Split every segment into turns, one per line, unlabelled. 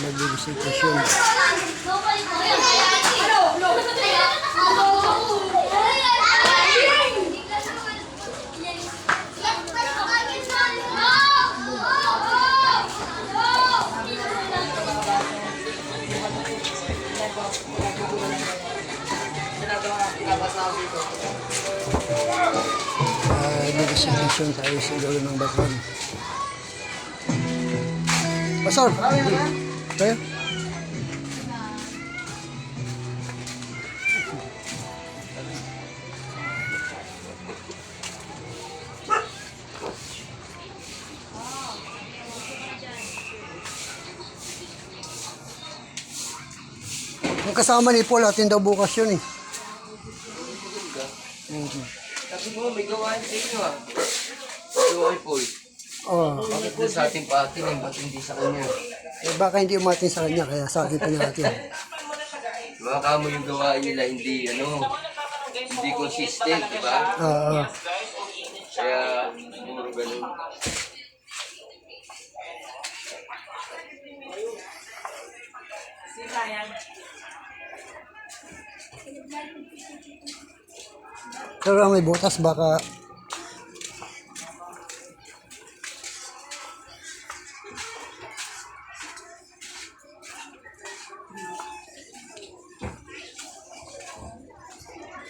nagbibisitasyon. Nagbibisitasyon tayo sa dulo ng Batuan. Pastor! Tayo? Yung kasama ni Paul, atin daw bukas yun eh.
Sabi mo, may gawain sa inyo ah. Gawain po eh.
Oh.
Bakit na sa ating pati eh, ba't hindi sa kanya?
Eh, baka hindi umatin sa kanya, kaya sa akin pa natin.
Mga kamo yung gawain nila, hindi hindi consistent, di ba?
Oo.
Kaya, siguro ganun.
Pero may butas, baka...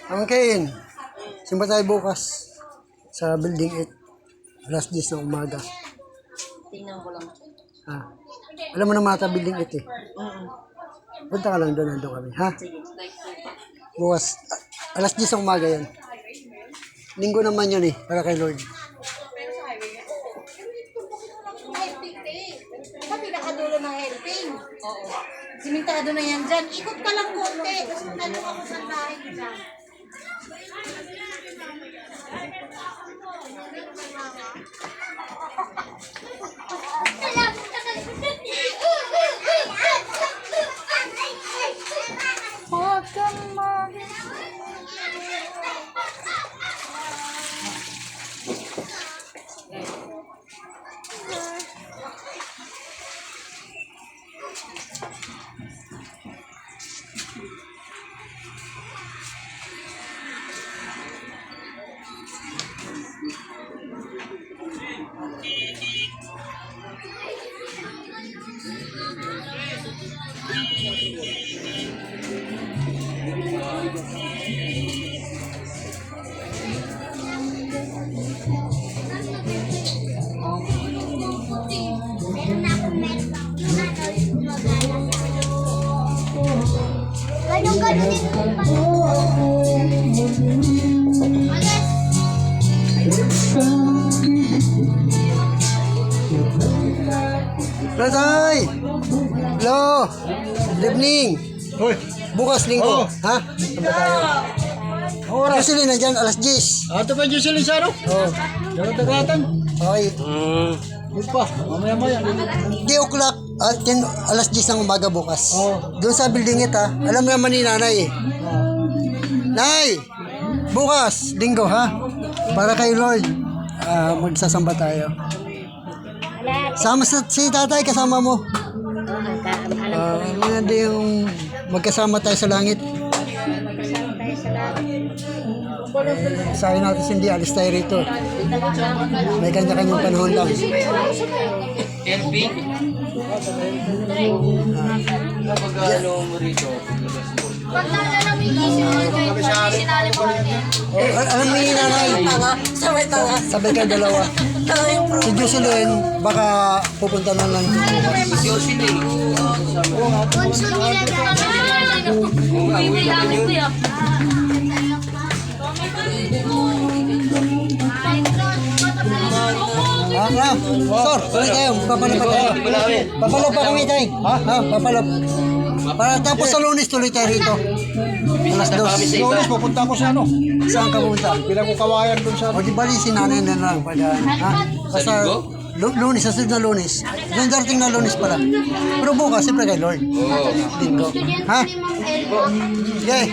Angkin, simba tayo bukas sa building 8, alas 10 ng umaga.
Tingnan ko lang.
Ah. Alam mo na mata building 8 eh. Punta ka lang doon, nandun kami, ha?
Sige.
Bukas, alas 10 ng umaga yan. Linggo naman yun eh, para kay Lord.
Sa pinakadulo ng helping. Oo. Simentado na yan dyan. Ikot ka lang konti. Tapos magtanong ako sa bahay dyan. Huwag kang ganun din yung
Ratay! Hello! Good evening!
Hoy!
Bukas linggo,
Oh.
ha? Samba tayo.
Oras!
Kasi nandyan, alas 10.
Ato pa dyan sila sa ano?
Oh.
Dapat tagatan.
Okay.
Huwag pa. Mamaya-maya.
10 o'clock, 10, alas 10 ng umaga bukas.
Oh.
Doon sa building it ha. Alam mo naman ni nanay eh. Nay! Bukas, linggo ha? Para kay Lord. Magsasamba tayo. Sama si tatay, kasama mo. Ano yung magkasama tayo sa langit. Sabi natin hindi, alis tayo rito. May kanya-kanyang panahon lang.
LP? Kapag ano mo rito,
pag namin sinali po natin.
Alam mo yung nanay,
Sabay tanga.
sabay kayo dalawa. Si Jocelyn, baka pupunta na lang dito.
si Yosin eh.
Konsul nila na.
Sir, tuloy tayo. Papalap pa tayo. Papalap pa kami tayo. Ha? Papalap. Para tapos sa Lunes, tuloy tayo rito. Alas 2.
Lunes, pupunta ako sa ano?
Saan ka pupunta?
Bilang ko kawayan dun sa
O di bali, si nanay na lang. Ha? Basta Lunes, sa sunod na Lunes. Yung darating na Lunes pala. Pero bukas, siyempre kay Lord.
Oo.
Linggo. Ha? Okay.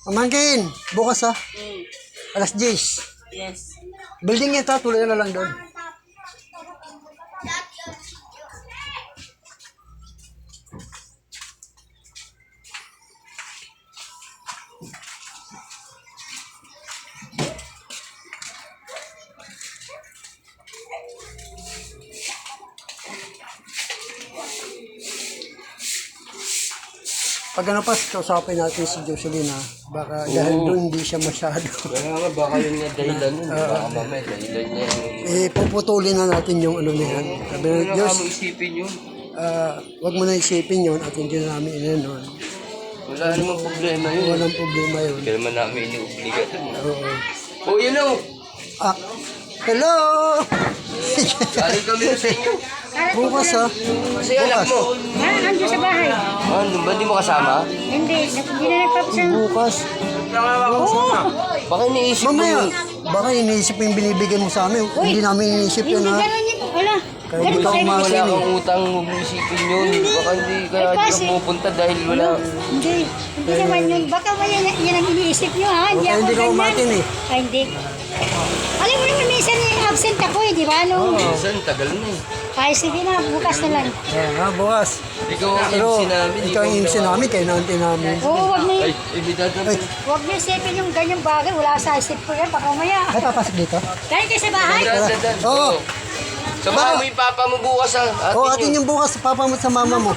Pamangkin, bukas ha. Alas 10.
Yes.
Building ito, tuloy na lang doon. Pag ano pa, kausapin natin si Jocelyn ha. Baka dahil doon hindi siya masyado.
Kaya nga, baka yun nga dahilan nun. Baka mamaya, dahilan niya yung...
Puputulin na natin yung ano na yan. Sabi na,
Ano
Diyos,
ka mo isipin yun?
wag mo na isipin yun at hindi na namin inanon.
Wala namang problema yun.
Walang problema yun.
Kaya naman namin iniubliga dun.
Oo.
Oh, yun o!
Ah, hello!
Galing kami na sa inyo.
Bukas ha.
Kasi anak mo.
Nandiyo sa bahay.
Ano ba, di mo kasama?
Hindi na nagpapasan.
Bukas.
Baka iniisip mo
Mamaya,
yun.
baka iniisip mo yung binibigay mo sa amin. Hindi namin iniisip yun ha.
Wala.
Kaya hindi ka
Wala
umasin eh.
kang utang, huwag mo isipin yun. Baka hindi kaya di ka pupunta dahil wala.
Hindi naman yun. Baka yan ang iniisip nyo ha. Hindi
Baka
ako
hindi ka
ganyan.
umatin eh.
Ay, hindi. Alam mo naman, minsan absent ako eh, di ba?
Minsan, tagal na eh.
Ay, sige na, bukas na lang.
Bukas.
Ikaw ang
Pero,
MC namin.
ikaw yung MC namin, kaya naante namin.
Oo, wag na
Ay, ibigay namin.
Huwag niyo isipin yung ganyang bagay. Wala sa isip ko yan. Baka maya.
Ay, papasok dito?
Dahil kayo sa bahay.
Dan.
Oo.
Samahan mo yung papa mo bukas ha.
Oo, atin yung bukas, papa mo sa mama mo.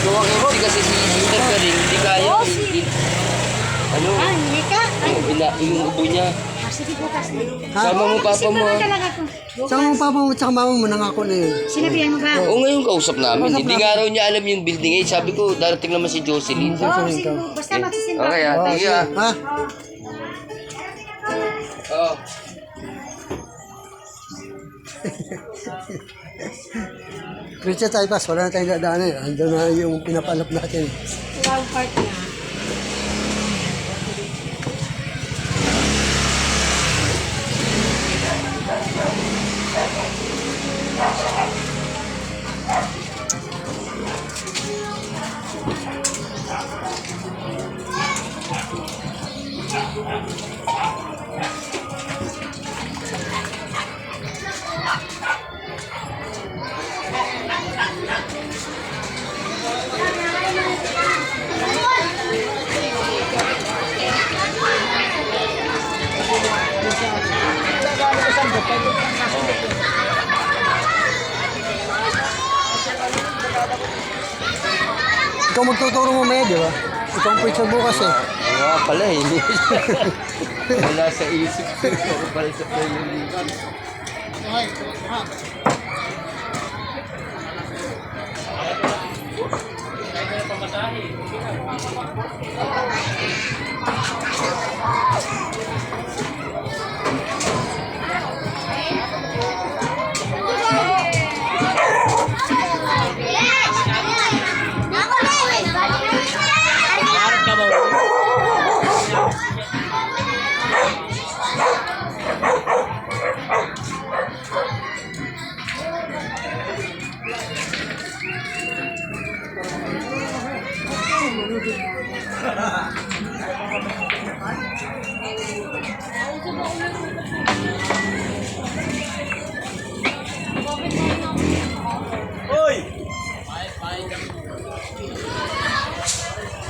Ikaw ang MC kasi si Sister ka rin. Hindi kaya.
Oo,
Ano?
Ah, hindi ka. Ay,
Yung ubo niya.
sige bukas na.
Sama mo papa mo ha.
Talaga ko.
Saan mo papa mo at saka mama mo, nangako na yun.
Sinabihan mo ba?
Oo, ngayon kausap namin. Hindi nga raw niya alam yung building eh. Sabi ko, darating naman si Jocelyn.
Oo, sige. Basta magsisimba.
Okay, ate.
sige.
Ha?
Ha?
Oo.
Richard Taipas, wala na tayong dadaanan. Andun na yung pinapalap natin.
Wow, part na.
Ikaw magtuturo mo maya, di ba? Ikaw ang preacher bukas eh.
Nga pala eh. Wala sa isip ko. Ako pala sa preliminary.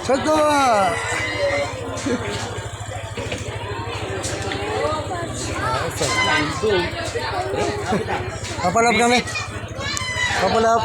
Salto! Papalap kami. Papalap.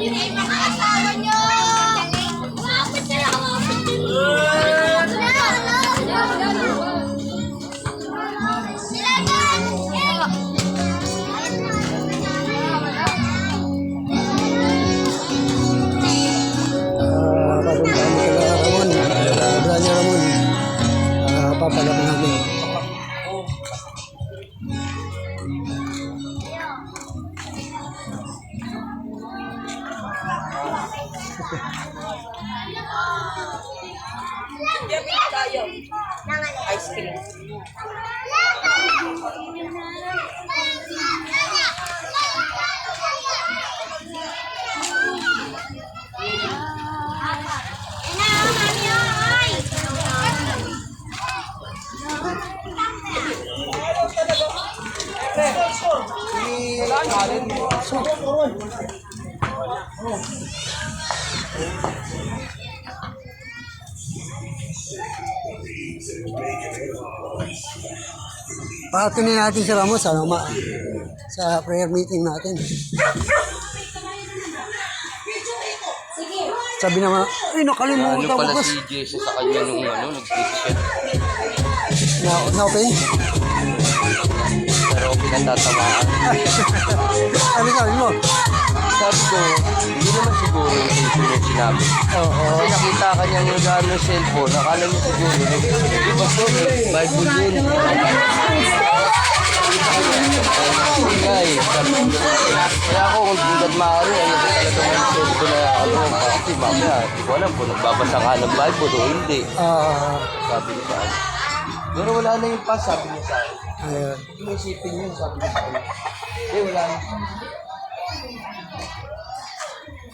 Yun ay mga asawa nyo! Kumapit sila!
Papuntaan mo kala Ramon. Brother Ramon. Papalap namin.
Ice cream.
Paatunin natin si Ramos sa prayer meeting natin. Sabi naman, ay
Ano
nakalimutan ko
pala
boss.
si Jesus sa kanya nung nag-visit siya.
Na-open?
Pero pinatatamaan.
Ano sabi mo?
Sabi ko, hindi naman siguro yung cellphone yung sinabi.
Oo.
Kasi nakita ka niya yung gano'n cellphone, akala niya siguro, di ba po, Bible yun. Hindi nga eh. Kaya ako, kung hanggat maaari, ano ko talaga may cellphone na ano, kasi mamaya, di ko alam kung nagbabasa ka ng Bible o hindi. Sabi niya sa akin. Pero wala na yung pass, sabi niya sa akin.
Ayun.
Hindi mo isipin yun, sabi niya sa akin. Wala na.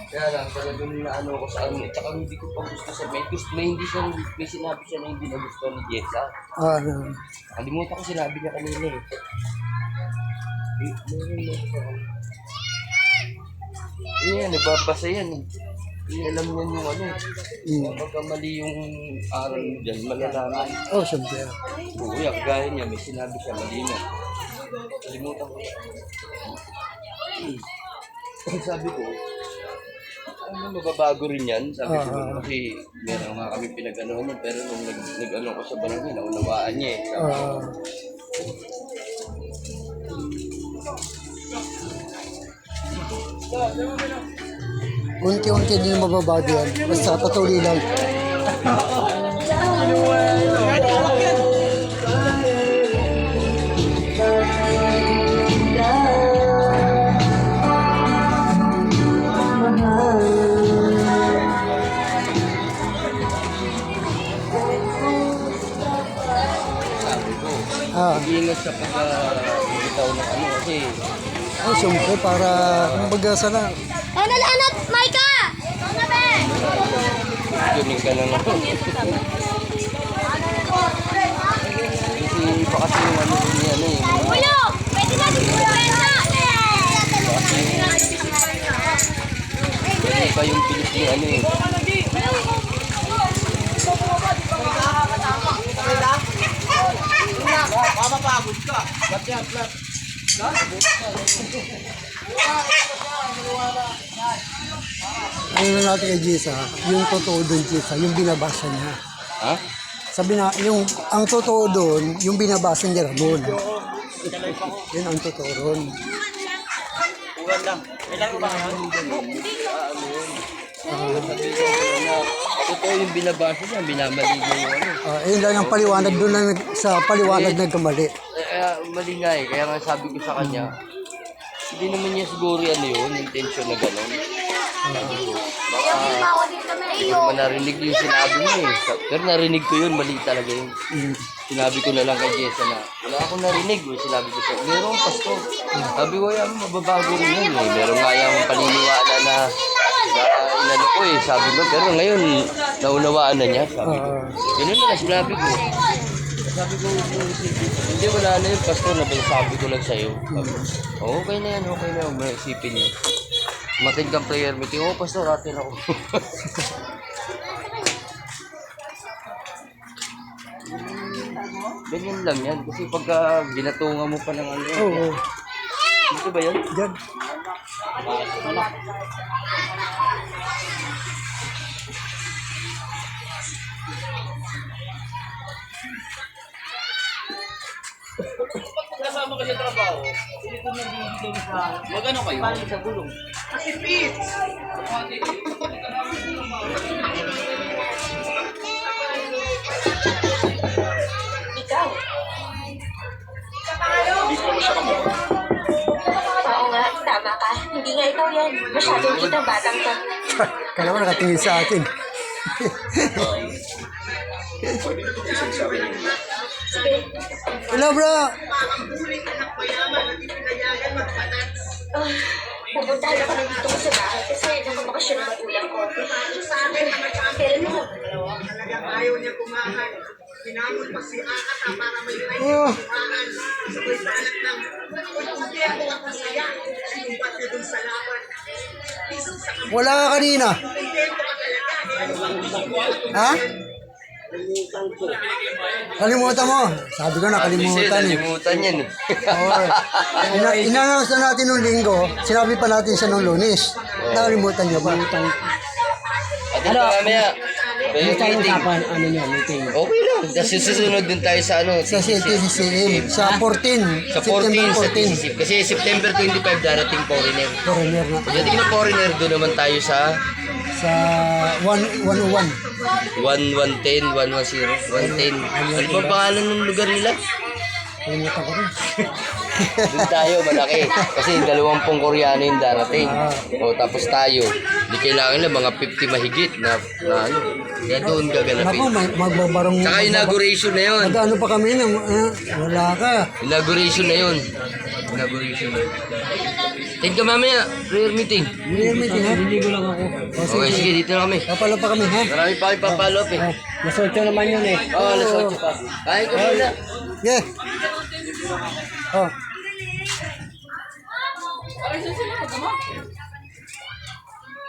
Kaya lang, talagang naano ko sa ano, tsaka hindi ko pa gusto sa may hindi siya, may sinabi siya na hindi na gusto ni Jessa.
Ano?
Kalimutan ko sinabi niya kanina eh. Yan, nagbabasa yan eh. Hindi alam niya yung ano eh. Kapag mali yung aral mo dyan, malalaman.
Oh, siyempre.
Oo, kagaya niya, may sinabi siya, mali na. Kalimutan ko. Sabi ko, ano, mababago rin yan. Sabi ko, kasi meron nga kami pinag-anohan niya, pero nung nag-ano ko sa barangay, naunawaan niya eh. Sabi ko,
unti-unti din mababago yan. Basta patuloy lang.
sabi ko, mag-iingat sa pag-bitaw ng ano, kasi
Oh, siyempre para kumbaga sana.
Anat, Maika!
tuning ka ng ano. Kasi iba kasi yung ano niya ano eh.
Ulo! Pwede natin kumenta!
Kasi iba yung pilit yung ano eh.
Mamapagod ka. Ba't yan, flat?
Ano na natin kay Jessa, yung totoo doon Jessa, yung binabasa niya.
Ha?
Sabi na, ang totoo doon, yung binabasa niya Ramon. Yun ang totoo doon.
Uwan lang. Kailan mo ba yan?
Totoo yung binabasa niya, binamali niya yung ano.
Yun lang ang paliwanag doon lang sa paliwanag nagkamali.
Mali nga eh, kaya nga sabi ko sa kanya, hindi naman niya siguro ano yun, intention na gano'n. Baka hindi ko naman narinig yung sinabi mo eh. Pero narinig ko yun, mali talaga yun. Sinabi ko na lang kay Jessa na, wala akong narinig. Sinabi ko siya, meron pasto. Sabi ko, yan, mababago rin yun eh. Meron nga yung paniniwala na inano ko eh. Sabi ko, pero ngayon, naunawaan na niya. Sabi ko, ganun na sinabi ko. Sabi ko, hindi, wala na yun, pastor, sabi ko lang sa'yo. Sabi ko, okay na yan, huwag mo isipin niya. Matin kang prayer meeting, pastor, atin ako. Ganyan lang yan, kasi pagka binatungan mo pa ng ano,
Oo.
dito ba yan?
Diyan.
Kasama ka sa trabaho. Mag-ano kayo? Sa gulong.
Oo nga, tama ka. Hindi nga ikaw yan. Masyadong kitang batang ka.
Kala mo nakatingin sa atin. Hello, bro.
Pupuntahan ako na dito sa bahay kasi nakabakasyon ang magulang ko. Kailan mo?
Oh. Wala ka kanina. Ha? Kalimutan mo. Sabi ko nakalimutan eh.
Kalimutan yan eh.
Oo. Ina-announce na natin nung linggo, sinabi pa natin siya nung Lunes. Nakalimutan niya ba?
At ito mamaya. Meeting. Okay lang. Kasi susunod din tayo sa ano.
Sa CTCM, sa 14.
Sa 14,
September
sa
14.
TCC. Kasi September 25 darating foreigner.
Foreigner na.
Pagdating na foreigner, doon naman tayo sa
Sa 101.
1110, 110, 110. Ano ba pangalan ng lugar nila?
Kalimutan ko rin.
Doon tayo, malaki. Kasi 20 Koreano yung darating. O tapos tayo, di kailangan na mga 50 mahigit na ano. Kaya doon
Naku,
gaganapin.
magbabarong...
Saka inauguration na yun.
Mag-ano pa kami na, wala ka.
Inauguration na yun. Inauguration na. Think ka mamaya, prayer meeting.
May meeting ha? Hindi ko lang ako.
Okay, sige, dito na kami.
Papalo pa kami ha?
Marami pa kayo papalo up eh.
Nasotyo naman yun eh.
Oo, alas 8 pa. Kain ka muna.
Yeah. Oh.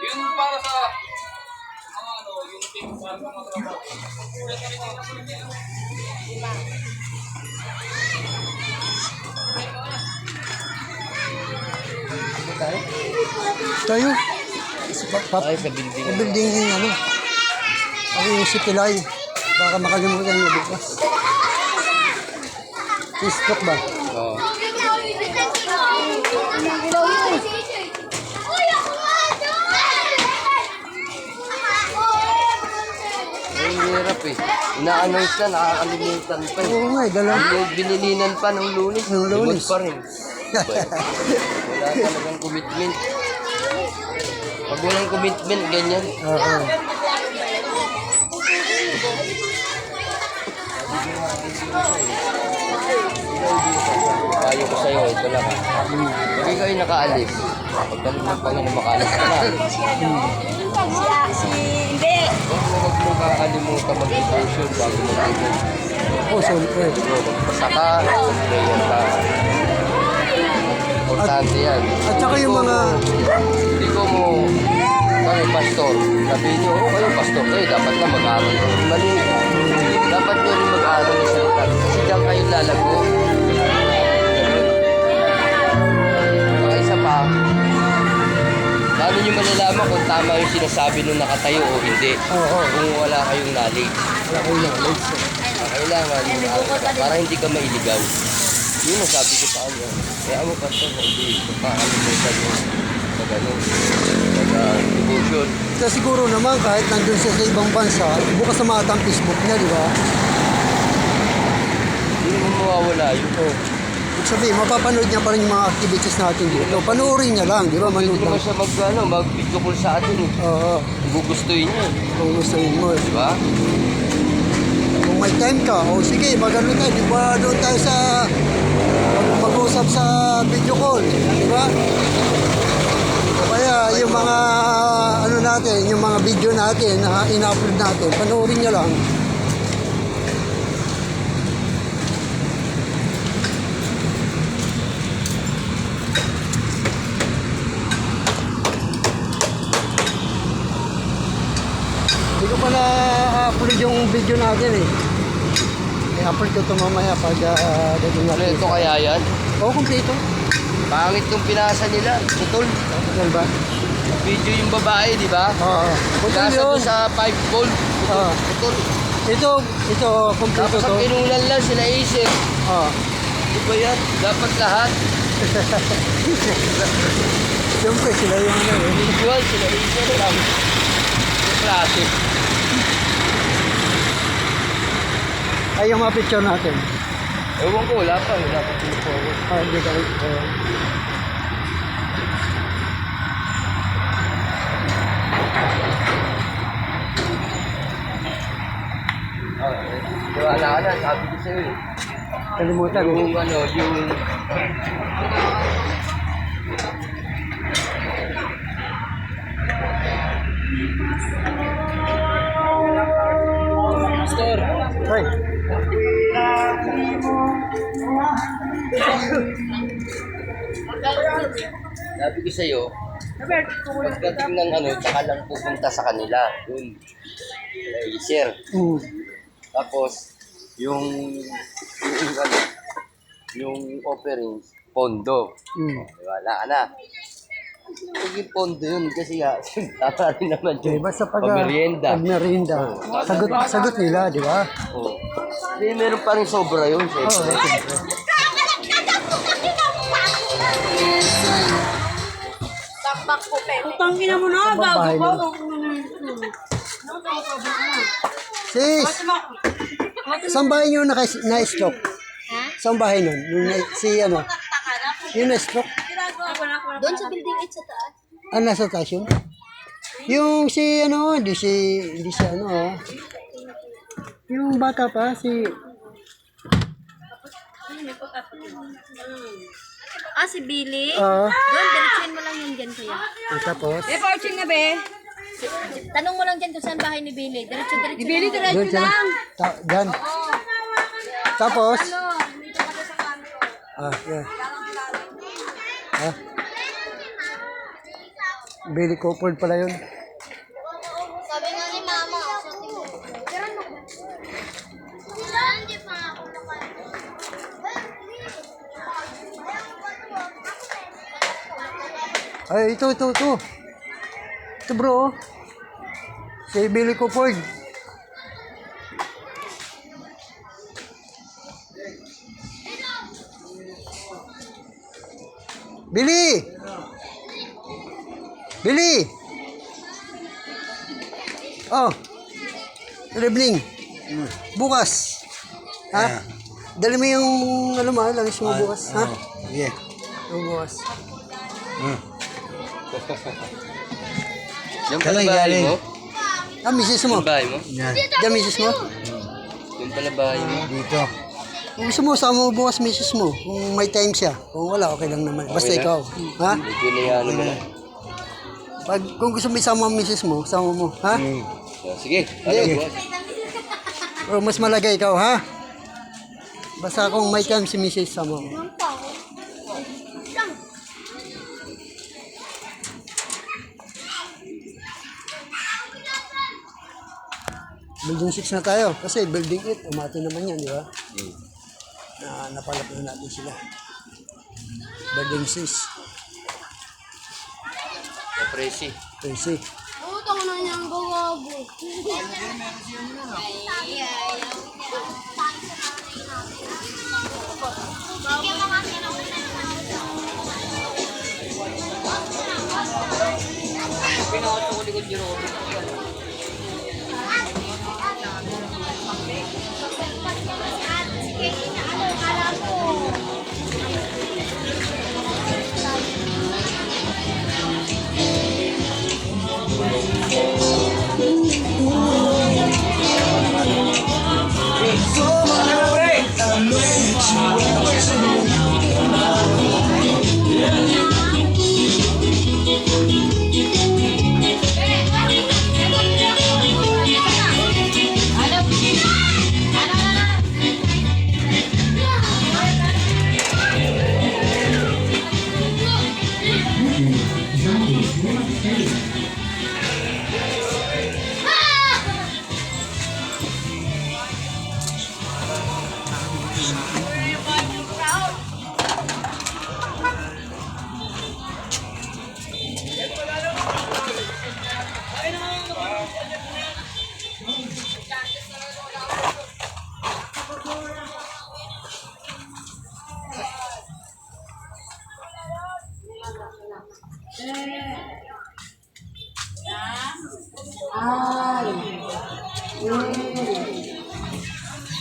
Yung para sa ano, yung team para sa mga trabaho.
Tayo.
Ay, sa building.
Sa building yung ano. Ako yung si Pilay. Baka makalimutan niya bukas. Facebook ba?
Oo. Ang hirap eh. Ina-announce na, nakakalimutan pa eh.
Oo nga eh, dalawa.
Binilinan pa ng Lunes.
Ng Lunes.
Limot pa rin. Wala talagang commitment. Pag walang commitment, ganyan.
Oo.
Payo ko sa'yo, ito lang. Pag ikaw ay nakaalis, pagdating ng Panginoon makaalis ka na.
Hindi.
Huwag mo kakalimutan mag-devotion bago mag-devotion.
Oh, siyempre.
So, magpasa ka, prayer ka. Importante yan.
At saka yung mga...
Hindi ko mo, kami pastor, sabihin nyo, oh kayo pastor kayo, dapat na mag-aaral. Mali. Dapat nyo rin mag-aaral ng salita. Kasi diyan kayo lalago. Saka isa pa, paano nyo malalaman kung tama yung sinasabi nung nakatayo o hindi?
Oo.
Kung wala kayong knowledge.
Wala ko yung knowledge.
Kailangan para hindi ka mailigaw. Yun ang sabi ko sa kanya. Kaya mo pastor, hindi kakalimutan mo sa gano'n. Devotion.
Kasi siguro naman kahit nandun siya sa ibang bansa, bukas na mata ang Facebook niya, di ba?
Hindi mo mawawala yun.
Ibig sabihin, mapapanood niya pa rin yung mga activities natin dito. Panoorin niya lang, di ba?
Hindi
Manood
naman
lang.
siya mag-video call sa atin eh.
Oo.
Gugustuhin niya eh.
Kung gustuhin mo.
Di ba?
Kung may time ka, o sige, magano tayo. Di ba doon tayo sa mag-usap sa video call, di ba? O kaya yung mga ano natin, yung mga video natin na ina-upload natin, panoorin niya lang. Hindi ko pa na-upload yung video natin eh. I-upload ko ito mamaya pag dating
Ano
natin.
ito kaya yan?
Oo, kumpleto.
Pangit yung pinasa nila. Putol.
Total ba?
Video yung babae, di ba?
Oo. Putol
Nasa
yun.
doon sa 5 volt.
Oo.
Putol.
Ito, kompleto
Tapos
to.
ang kinulan lang sila Acer.
Oo.
Di ba yan? Dapat lahat.
Siyempre, sila yung ano eh.
Individual, sila Acer lang. Yung klase.
Ay, yung mga picture natin.
Ewan ko, wala pa pinupokus.
Ah, hindi ka rin.
Wala ka na, sabi ko sa'yo eh.
Kalimutan.
Yung ano, yung...
Hoy.
Sabi ko sa'yo, pagdating ng ano, tsaka lang pupunta sa kanila. Yun. Acer. Tapos, yung ano, yung offering, pondo. Wala ka na. Yung pondo yun kasi nga, tama rin naman
Okay,
yun.
basta pag
Pag-merienda.
merienda. Sagot nila, di ba?
Oo. Hindi, meron pa rin sobra yun,
Oo,
siyempre.
siyempre.
Tangina mo na,
Babae
gago
nun.
ko.
Sis! Saan bahay nyo na-stroke? Saan bahay nun? Yung si ano? Yung na-stroke?
Doon sa building 8 sa taas.
Ah, nasa taas yun? Yung si ano, hindi si ano ah. Yung bata pa, si...
Ah, si Billy?
Ah,
Doon, diretsuin mo lang yun dyan, kuya.
tapos...
Fortune na be.
Tanong mo lang dyan kung saan bahay ni Billy. Diretso.
Billy,
Doon siya lang. Dyan. Tapos... Ah, yeah. Ah. Billy Crawford pala yun.
Sabi nga ni Mama. Hindi pa ako
Ay, ito. Ito bro. Si Billy Crawford. Billy! Billy! Oh. Good evening. Bukas. Ha? Dali mo yung ano mo, langis mo bukas. Ha?
Yeah.
Bukas.
Yan pala bahay mo?
Ah, misis mo.
Yung bahay mo?
Yan.
Diyan, misis mo.
Yung pala bahay mo?
Dito.
Kung gusto mo, sama mo bukas misis mo. Kung may time siya. Kung wala, okay lang naman. Basta
Okay lang.
ikaw. Ha?
Medyo niyano mo na.
Kung gusto mo isama ang misis mo, sama mo. Ha?
Sige,
Sige.
boss.
O mas malagay ikaw, ha? Basta kung may time si misis, sama mo. Building 6 na tayo. Kasi building 8, umati naman yan, di ba? Napalap na natin sila. Building 6.
Presi.
Tracy.
Utang na niyang gawago.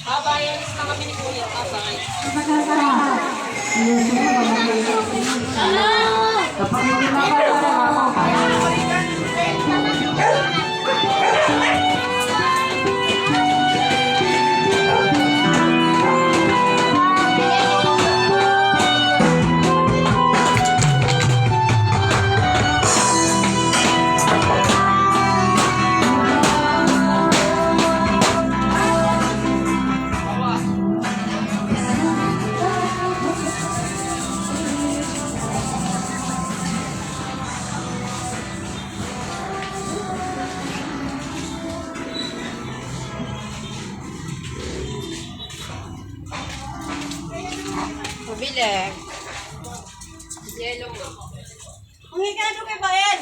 Babayanis na kami ni Kuya. Babay. Pabili. Yellow mo. Ang higado kay Bayan.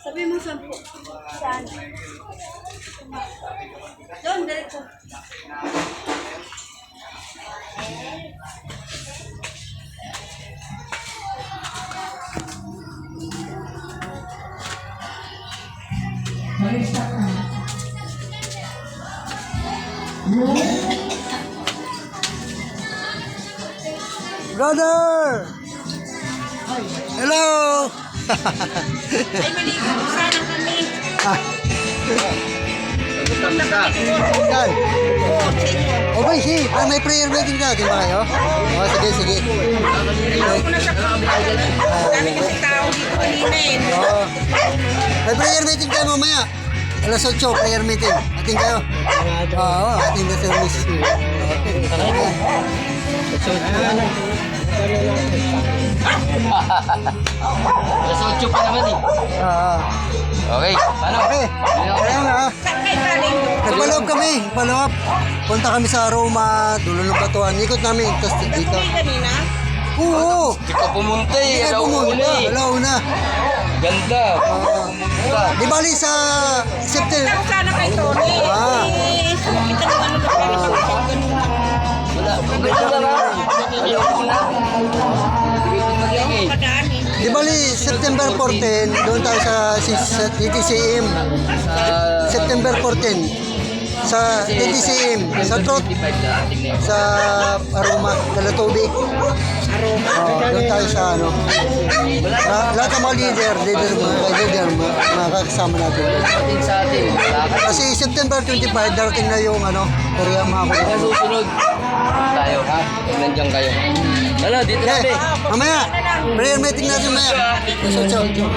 Sabi mo 10. Saan? Doon, diretso.
Brother! Hello!
Ay, maligo. Sana kami.
Ah, yan. Okay, sige. May prayer meeting ka. Di ba kayo? Oh, sige, sige.
Ako na sa kapatid. Dami kasi tao dito kanina eh.
Oh. May prayer meeting tayo mamaya. Alas 8, prayer meeting. Ating kayo. Oo, ating na service. Okay.
Alas 8 pa naman eh. Okay, paano?
Okay. Ayan na.
Saan kayo galing?
Nagpaloob kami. Nagpaloob. Punta kami sa Roma, dulo ng Batuan. Ikot namin. Tapos dito.
Nagtuloy kanina?
Oo.
Hindi ka pumunta eh.
Hindi ka
Alaw
pumunta.
una eh.
Alaw na.
Ganda. Ganda.
Di bali sa September.
Ako sana kay Tony.
Ah.
Eh, sumikita naman ng ganun.
Wala. Ganda na. Ayaw ko na. Hindi ko magiging.
Padaan eh.
Di bali September 14, doon tayo sa TTCM. September 14. Sa TTCM. Sa Trot. Sa Aroma. Kalatubi.
Aroma.
Doon tayo sa ano. Lahat ng mga leader, mga kasama natin.
Atin sa atin.
Kasi September 25, darating na yung ano, Korea mga
Sa
Korea.
susunod. Tayo ha. Nandiyan kayo. Ano, dito
Okay,
kami.
mamaya, prayer meeting natin mamaya. Ciao, ciao.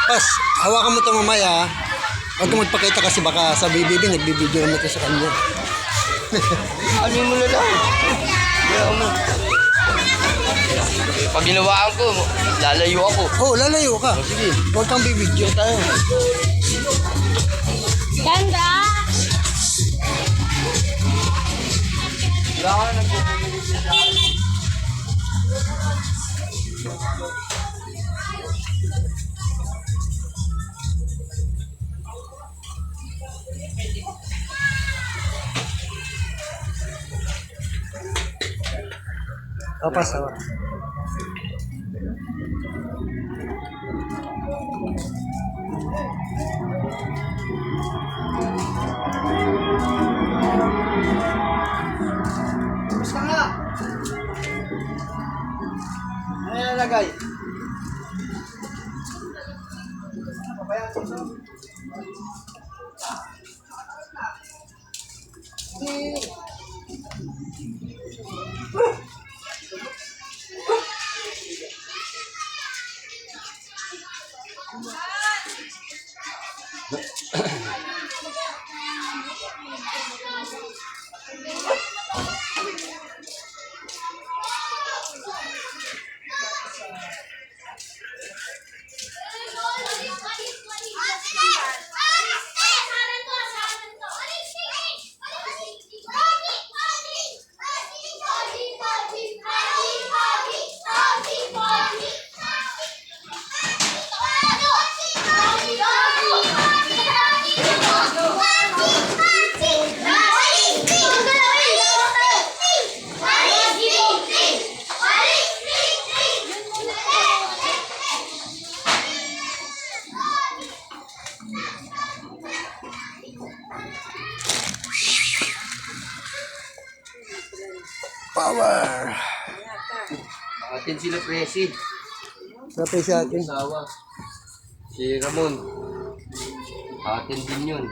Pas, hawakan mo ito mamaya. Huwag ka magpakita kasi baka sa BBB, nagbibideo mo ito sa kanya.
Ano mo na lang? Kaya mo. Pag ginawaan ko, lalayo ako.
Oh, lalayo ka.
Sige.
Huwag kang bibidyo.
Tayo.
Ganda!
Wala ka na nagpupumili sa akin.
Kapas, oh. Gusto nga. Ano yung nalagay? Power.
Atin sila Presi.
Sapay sa atin.
Asawa. Si Ramon. Atin din yun.